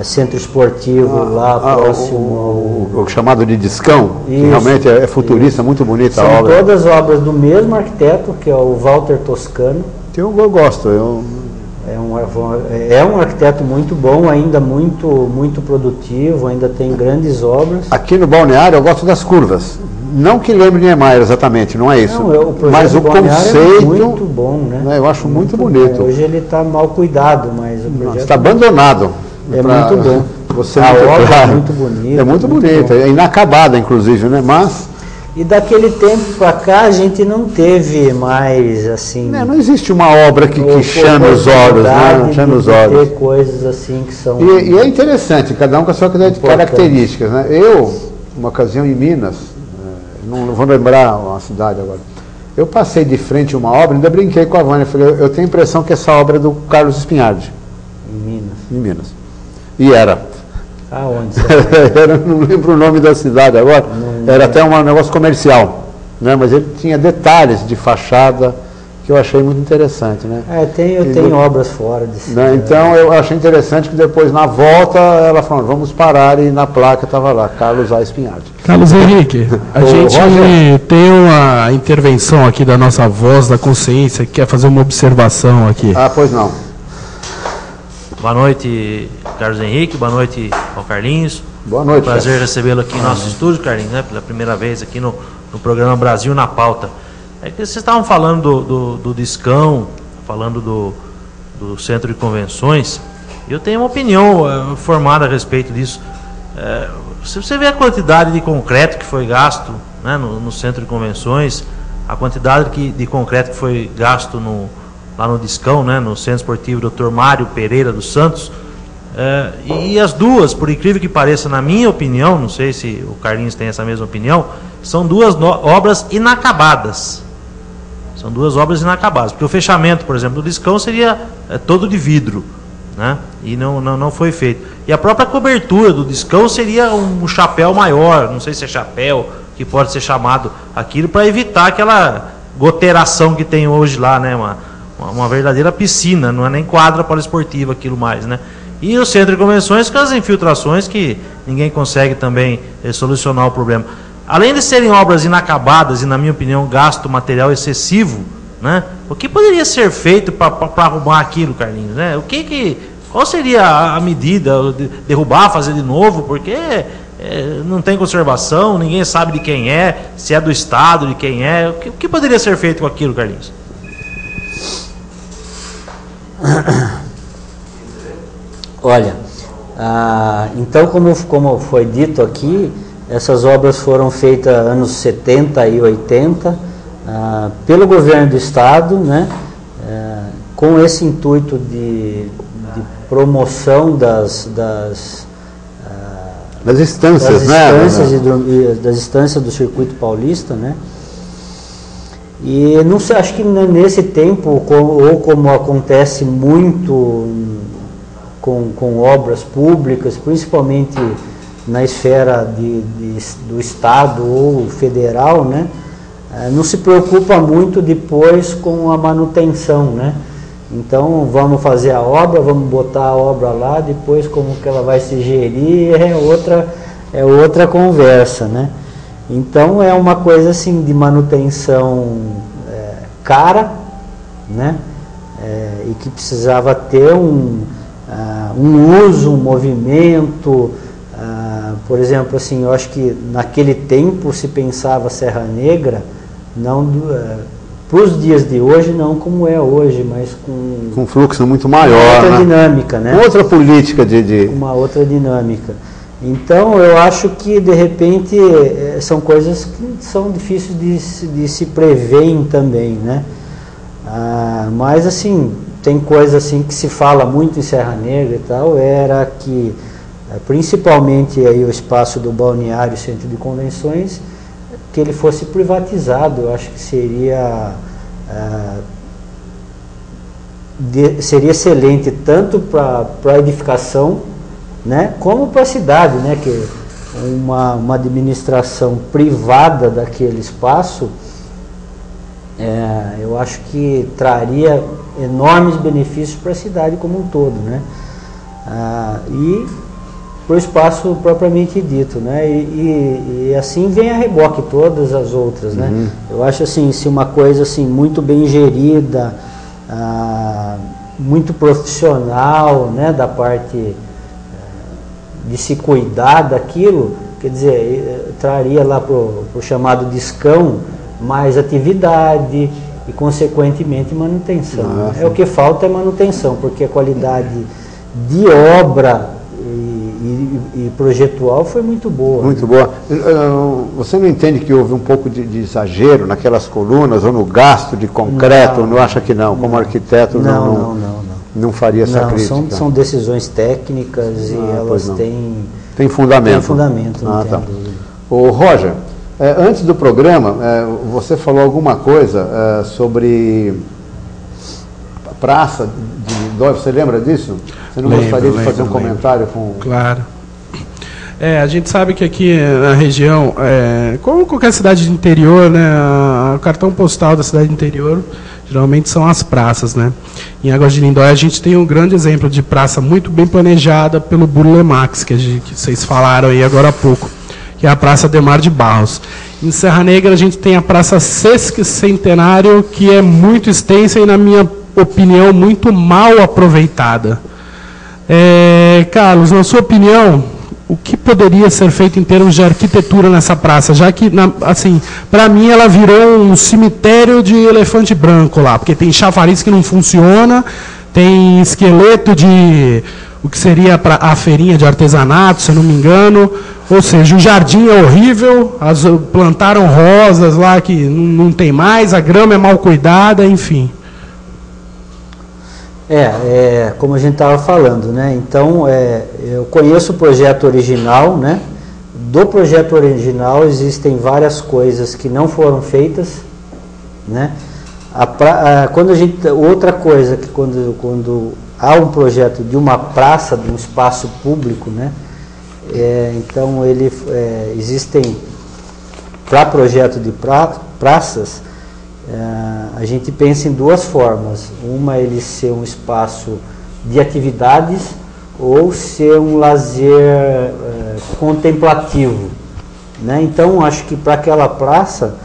centro esportivo lá próximo o chamado de Discão, que realmente é futurista, muito bonita a obra. São todas obras do mesmo arquiteto, que é o Walter Toscano. Eu gosto. É um arquiteto muito bom, ainda muito produtivo, ainda tem grandes obras. Aqui no Balneário eu gosto das curvas. Não que lembre Niemeyer exatamente, não é isso. Não, mas o conceito é muito bom, né? Eu acho muito bonito. Hoje ele está mal cuidado, mas o projeto está abandonado. É muito bom. A obra é muito bonita. É muito bonita, é inacabada inclusive, né? Mas e daquele tempo para cá a gente não teve mais assim. Não existe uma obra que chame os olhos, né? Chame os olhos. Ter coisas assim que são. E é interessante, cada um com a sua características, né? Eu, uma ocasião em Minas, não vou lembrar a cidade agora. Eu passei de frente a uma obra, ainda brinquei com a Vânia, falei, eu tenho a impressão que essa obra é do Carlos Espinhardi. Em Minas. E era. Aonde? Não lembro o nome da cidade agora. Era até um negócio comercial, né? Mas ele tinha detalhes de fachada que eu achei muito interessante, né? Eu tenho obras fora disso. Né? Então eu achei interessante que depois na volta ela falou, vamos parar, e na placa estava lá, Carlos A. Espinhardi. Carlos Henrique, a gente tem uma intervenção aqui da nossa voz da consciência que quer fazer uma observação aqui. Pois não. Boa noite, Carlos Henrique. Boa noite ao Carlinhos. Boa noite. Prazer recebê-lo aqui em nosso estúdio, Carlinhos, né? Pela primeira vez aqui no programa Brasil na Pauta. É que vocês estavam falando do Discão, falando do Centro de Convenções. Eu tenho uma opinião formada a respeito disso. Se você vê a quantidade de concreto que foi gasto, né, no Centro de Convenções, a quantidade de concreto que foi gasto lá no Discão, né, no Centro Esportivo Dr. Mário Pereira dos Santos, e as duas, por incrível que pareça, na minha opinião, não sei se o Carlinhos tem essa mesma opinião, são duas obras inacabadas. São duas obras inacabadas, porque o fechamento, por exemplo, do Discão seria todo de vidro, né, e não foi feito. E a própria cobertura do Discão seria um chapéu maior, não sei se é chapéu, que pode ser chamado aquilo, para evitar aquela goteiração que tem hoje lá, né, uma verdadeira piscina, não é nem quadra poliesportiva aquilo mais, né? E o Centro de Convenções com as infiltrações que ninguém consegue também solucionar o problema. Além de serem obras inacabadas e, na minha opinião, gasto material excessivo, né? O que poderia ser feito para arrumar aquilo, Carlinhos, né? Qual seria a medida? Derrubar, fazer de novo? Porque não tem conservação, ninguém sabe de quem é, se é do Estado, de quem é. O que poderia ser feito com aquilo, Carlinhos? Olha, então como foi dito aqui, essas obras foram feitas anos 70 e 80 pelo governo do estado, né, com esse intuito de promoção das instâncias, das instâncias do Circuito Paulista, né? E não sei, acho que nesse tempo, ou como acontece muito com obras públicas, principalmente na esfera do Estado ou federal, né? não se preocupa muito depois com a manutenção, né? Então vamos fazer a obra, vamos botar a obra lá, depois como que ela vai se gerir é outra conversa, né? Então é uma coisa assim de manutenção cara, né? E que precisava ter um uso, um movimento. Por exemplo, assim, eu acho que naquele tempo se pensava Serra Negra, não para os dias de hoje, não como é hoje, mas com um fluxo muito maior, uma outra né? Dinâmica, né? Outra política uma outra dinâmica. Então eu acho que de repente são coisas que são difíceis de se prever também, né? Mas assim, tem coisa assim que se fala muito em Serra Negra e tal, era que principalmente aí o espaço do balneário, centro de convenções, que ele fosse privatizado. Eu acho que seria excelente tanto para a edificação, né, como para a cidade, né, que uma administração privada daquele espaço, eu acho que traria enormes benefícios para a cidade como um todo, né, e para o espaço propriamente dito, né, e assim vem a reboque todas as outras, né. Eu acho assim, se uma coisa assim muito bem gerida, muito profissional, né, da parte de se cuidar daquilo, quer dizer, traria lá para o chamado discão mais atividade e consequentemente manutenção. O que falta é manutenção, porque a qualidade de obra e projetual foi muito boa. Muito boa. Você não entende que houve um pouco de exagero naquelas colunas ou no gasto de concreto? Não acha que não? Como arquiteto não faria essa crítica? São decisões técnicas e elas têm fundamento. Tem fundamento, não tem dúvida. Ô, Roger, antes do programa, você falou alguma coisa sobre a praça de Lindóia. Você lembra disso? Você não gostaria de fazer um comentário com... Claro. A gente sabe que aqui na região, como qualquer cidade de interior, né, o cartão postal da cidade de interior geralmente são as praças, né? Em Águas de Lindóia a gente tem um grande exemplo de praça muito bem planejada pelo Burle Marx, que vocês falaram aí agora há pouco, que é a Praça Ademar de Barros. Em Serra Negra a gente tem a Praça Sesquicentenário, que é muito extensa e, na minha opinião, muito mal aproveitada. Carlos, na sua opinião, o que poderia ser feito em termos de arquitetura nessa praça? Já que, assim, para mim ela virou um cemitério de elefante branco lá, porque tem chafariz que não funciona, tem esqueleto de o que seria a feirinha de artesanato, se eu não me engano, ou seja, o jardim é horrível, plantaram rosas lá que não tem mais, a grama é mal cuidada, enfim. Como a gente estava falando, né? Então, eu conheço o projeto original, né? Do projeto original existem várias coisas que não foram feitas, né? Outra coisa que quando há um projeto de uma praça, de um espaço público, né? Então existem para projeto de praças. A gente pensa em duas formas. Uma, ele ser um espaço de atividades ou ser um lazer contemplativo, né? Então, acho que para aquela praça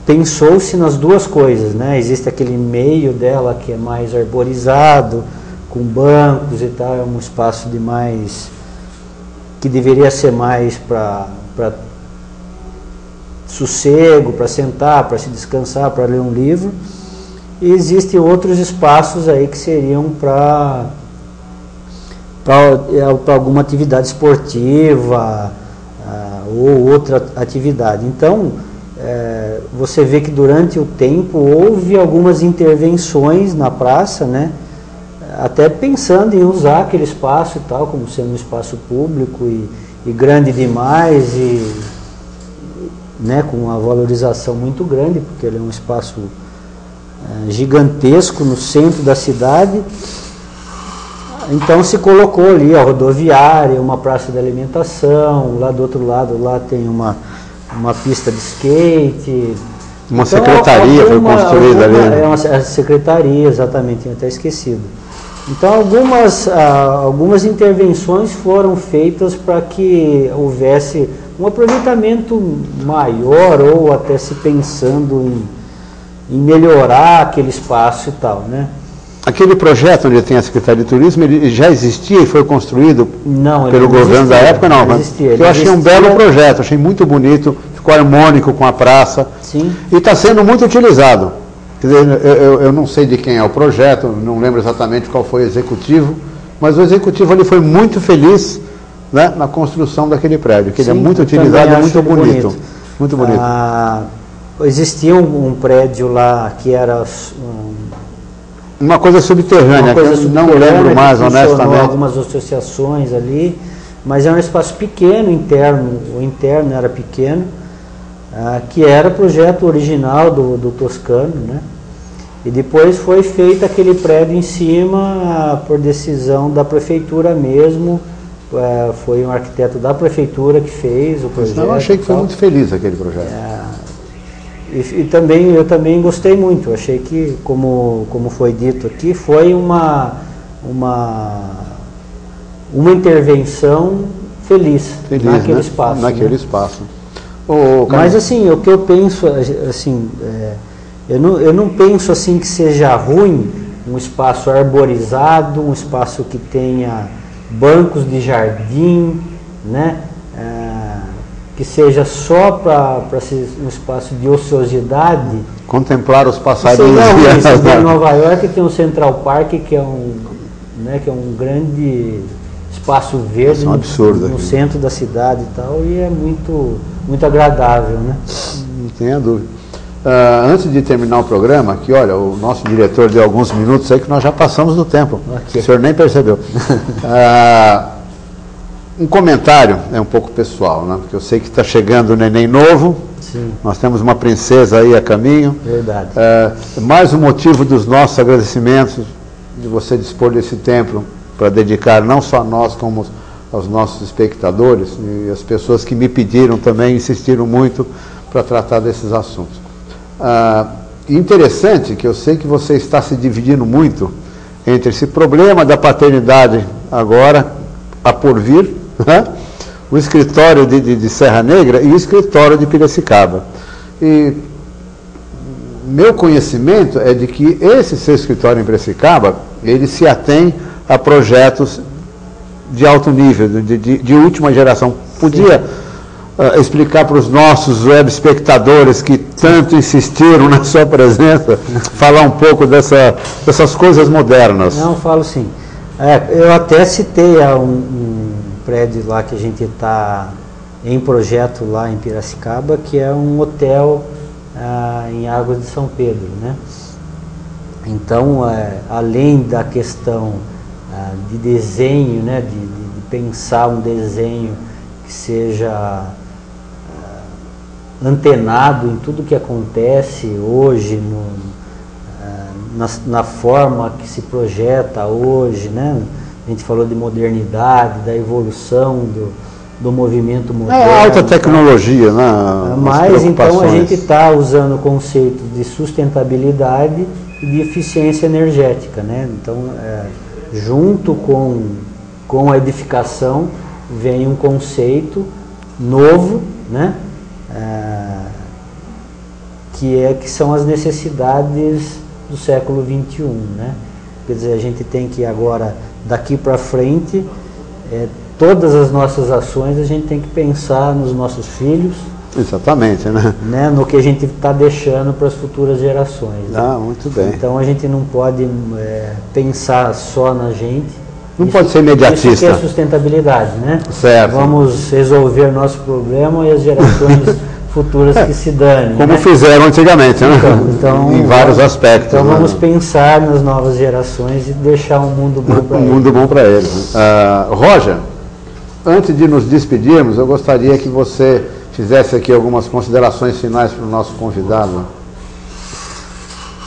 pensou-se nas duas coisas, né? Existe aquele meio dela que é mais arborizado, com bancos e tal, é um espaço de mais que deveria ser mais para sossego, para sentar, para se descansar, para ler um livro. E existem outros espaços aí que seriam para alguma atividade esportiva ou outra atividade. Então, você vê que durante o tempo houve algumas intervenções na praça, né? Até pensando em usar aquele espaço e tal, como sendo um espaço público e grande demais né, com uma valorização muito grande, porque ele é um espaço gigantesco no centro da cidade. Então se colocou ali a rodoviária, uma praça de alimentação, lá do outro lado lá tem uma uma pista de skate. Uma secretaria foi construída ali. É uma secretaria, exatamente, tinha até esquecido. Então algumas intervenções foram feitas para que houvesse um aproveitamento maior, ou até se pensando em melhorar aquele espaço e tal, né? Aquele projeto onde tem a Secretaria de Turismo, ele já existia e foi construído pelo governo da época? Não, eu achei um belo projeto, achei muito bonito, ficou harmônico com a praça. Sim. E está sendo muito utilizado. Quer dizer, eu não sei de quem é o projeto, não lembro exatamente qual foi o executivo, mas o executivo ali foi muito feliz, né, na construção daquele prédio, que ele é muito utilizado e muito bonito. Muito bonito. Existia um prédio lá que era uma coisa subterrânea, que eu não lembro mais, honestamente. Algumas associações ali, mas era um espaço pequeno, o interno era pequeno, que era projeto original do Toscano, né? E depois foi feito aquele prédio em cima por decisão da prefeitura mesmo, foi um arquiteto da prefeitura que fez o projeto. Eu achei que foi muito feliz aquele projeto. E eu também gostei muito, achei que, como foi dito aqui, foi uma intervenção feliz naquele, né, espaço. Naquele, né, espaço. Mas assim, o que eu penso, assim, eu não penso assim que seja ruim um espaço arborizado, um espaço que tenha bancos de jardim, né? Que seja só para ser um espaço de ociosidade. Contemplar os passarinhos. Em Nova York tem o Central Park, que é um grande espaço verde no centro da cidade e tal, e é muito, muito agradável, né? Não tenha dúvida. Antes de terminar o programa, aqui, olha, o nosso diretor deu alguns minutos aí que nós já passamos do tempo. Okay. O senhor nem percebeu. Um comentário é um pouco pessoal, né? Porque eu sei que está chegando o neném novo. Sim. Nós temos uma princesa aí a caminho. Verdade. Mais um motivo dos nossos agradecimentos de você dispor desse tempo para dedicar não só a nós, como aos nossos espectadores e as pessoas que me pediram também, insistiram muito para tratar desses assuntos. Interessante que eu sei que você está se dividindo muito entre esse problema da paternidade agora, a por vir, né? O escritório de Serra Negra e o escritório de Piracicaba. E meu conhecimento é de que esse seu escritório em Piracicaba, ele se atém a projetos de alto nível, de última geração. Podia explicar para os nossos web espectadores que tanto insistiram na sua presença, falar um pouco dessas coisas modernas? Não, falo sim. Eu até citei um prédio lá que a gente está em projeto lá em Piracicaba, que é um hotel em Águas de São Pedro, né? Então, além da questão de desenho, né, de pensar um desenho que seja antenado em tudo que acontece hoje, na forma que se projeta hoje, né? A gente falou de modernidade, da evolução do movimento moderno. É alta tecnologia, né? Mas então a gente está usando o conceito de sustentabilidade e de eficiência energética, né? Então, junto com a edificação vem um conceito novo, né? Que são as necessidades do século XXI, né? Quer dizer, a gente tem que agora, daqui para frente, todas as nossas ações a gente tem que pensar nos nossos filhos. Exatamente, né? No que a gente está deixando para as futuras gerações. Né? Muito bem. Então a gente não pode pensar só na gente. Não pode ser imediatista. Isso que é sustentabilidade, né? Certo. Vamos resolver nosso problema e as gerações futuras que se danem. Como fizeram antigamente, né? Então, em vários aspectos. Então vamos pensar nas novas gerações e deixar um mundo bom para eles. Um mundo bom para eles. Roger, antes de nos despedirmos, eu gostaria que você fizesse aqui algumas considerações finais para o nosso convidado.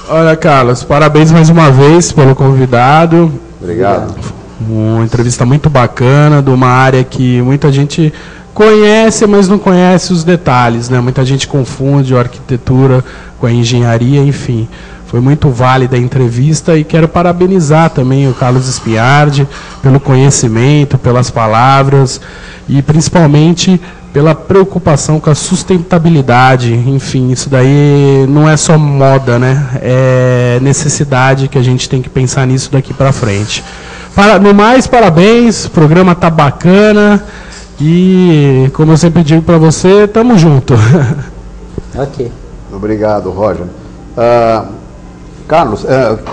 Olha, Carlos, parabéns mais uma vez pelo convidado. Obrigado. Uma entrevista muito bacana, de uma área que muita gente conhece, mas não conhece os detalhes, né? Muita gente confunde a arquitetura com a engenharia, enfim. Foi muito válida a entrevista e quero parabenizar também o Carlos Spiardi pelo conhecimento, pelas palavras e principalmente pela preocupação com a sustentabilidade. Enfim, isso daí não é só moda, né? É necessidade que a gente tem que pensar nisso daqui para frente. No mais, parabéns, o programa tá bacana e, como eu sempre digo para você, tamo junto. Ok. Obrigado, Roger. Carlos,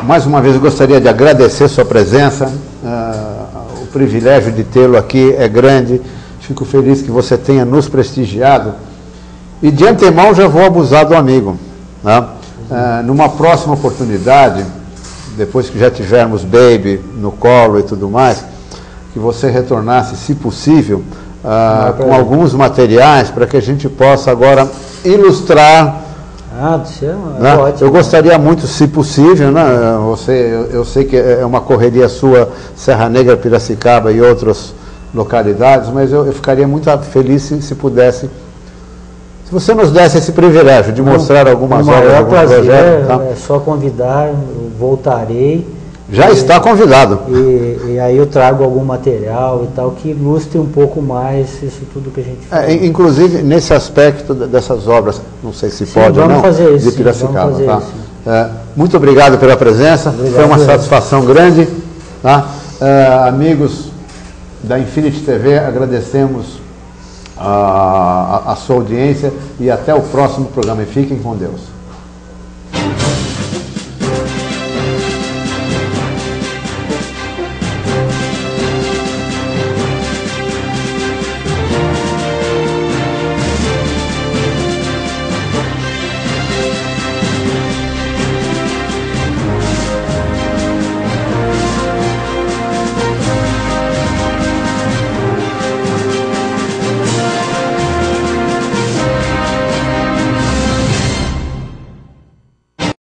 mais uma vez eu gostaria de agradecer sua presença. O privilégio de tê-lo aqui é grande. Fico feliz que você tenha nos prestigiado. E de antemão já vou abusar do amigo, né? Numa próxima oportunidade, depois que já tivermos Baby no colo e tudo mais, que você retornasse, se possível, com alguns materiais para que a gente possa agora ilustrar. Né? Ótimo. Eu gostaria muito, se possível, né? Eu sei que é uma correria sua, Serra Negra, Piracicaba e outras localidades, mas eu ficaria muito feliz se pudesse, se você nos desse esse privilégio de mostrar algumas obras, alguns projetos. Tá? É só convidar, eu voltarei. Já está convidado. E aí eu trago algum material e tal que ilustre um pouco mais isso tudo que a gente faz. Inclusive nesse aspecto dessas obras, não sei se pode ou não, de Piracicaba. Tá? Muito obrigado pela presença, foi uma satisfação grande. Tá? Amigos da Infinity TV, agradecemos a sua audiência e até o próximo programa. E fiquem com Deus.